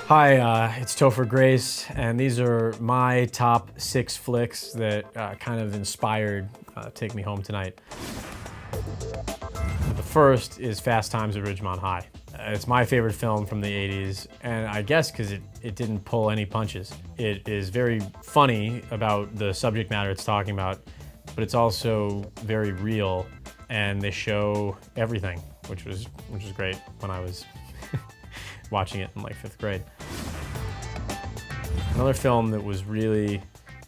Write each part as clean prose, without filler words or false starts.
Hi, it's Topher Grace, and these are my top 6 flicks that kind of inspired Take Me Home Tonight. The first is Fast Times at Ridgemont High. It's my favorite film from the 80s, and I guess because it didn't pull any punches. It is very funny about the subject matter it's talking about, but it's also very real, and they show everything, which was great when I was watching it in like 5th grade. Another film that was really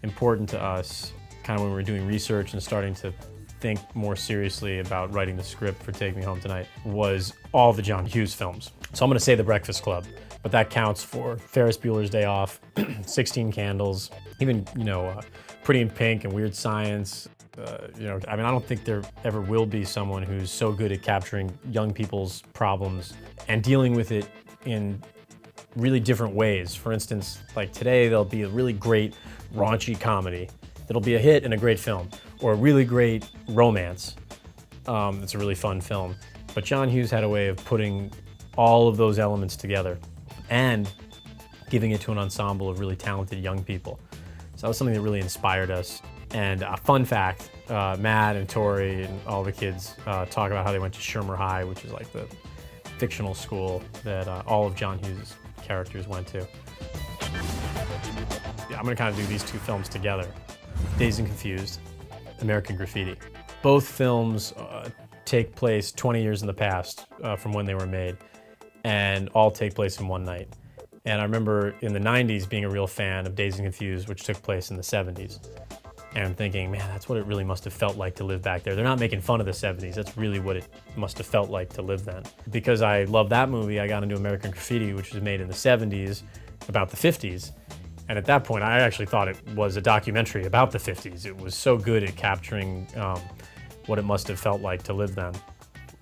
important to us, kind of when we were doing research and starting to think more seriously about writing the script for Take Me Home Tonight, was all the John Hughes films. So I'm gonna say The Breakfast Club, but that counts for Ferris Bueller's Day Off, 16 Candles, even, Pretty in Pink and Weird Science. I don't think there ever will be someone who's so good at capturing young people's problems and dealing with it in really different ways. For instance, like today, there'll be a really great raunchy comedy that'll be a hit and a great film, or a really great romance. It's a really fun film. But John Hughes had a way of putting all of those elements together and giving it to an ensemble of really talented young people. So that was something that really inspired us. And a fun fact, Matt and Tori and all the kids talk about how they went to Shermer High, which is like the fictional school that all of John Hughes' characters went to. Yeah, I'm gonna kind of do these two films together. Dazed and Confused, American Graffiti. Both films take place 20 years in the past from when they were made, and all take place in one night. And I remember in the 90s being a real fan of Dazed and Confused, which took place in the 70s. And thinking, man, that's what it really must have felt like to live back there. They're not making fun of the 70s. That's really what it must have felt like to live then. Because I love that movie, I got into American Graffiti, which was made in the 70s, about the 50s. And at that point, I actually thought it was a documentary about the 50s. It was so good at capturing what it must have felt like to live then.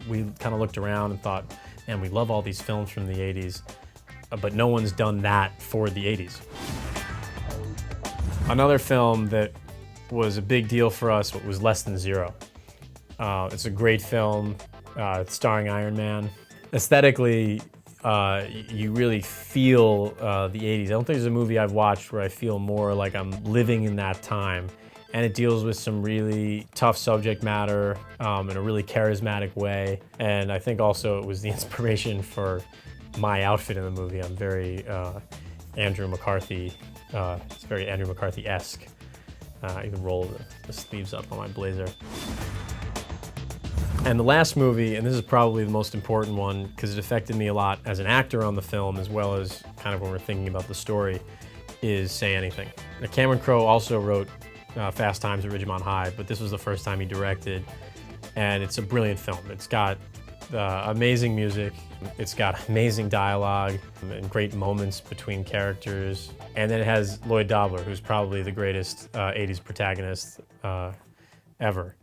We kind of looked around and thought, man, we love all these films from the 80s, but no one's done that for the 80s. Another film that was a big deal for us was Less Than Zero. It's a great film, starring Iron Man. Aesthetically, you really feel the 80s. I don't think there's a movie I've watched where I feel more like I'm living in that time. And it deals with some really tough subject matter in a really charismatic way. And I think also it was the inspiration for my outfit in the movie. I'm very Andrew McCarthy, it's very Andrew McCarthy-esque. I even roll the sleeves up on my blazer. And the last movie, and this is probably the most important one because it affected me a lot as an actor on the film as well as kind of when we're thinking about the story, is Say Anything. Now, Cameron Crowe also wrote Fast Times at Ridgemont High, but this was the first time he directed, and it's a brilliant film. It's got amazing music, it's got amazing dialogue and great moments between characters, and then it has Lloyd Dobler, who's probably the greatest 80s protagonist ever.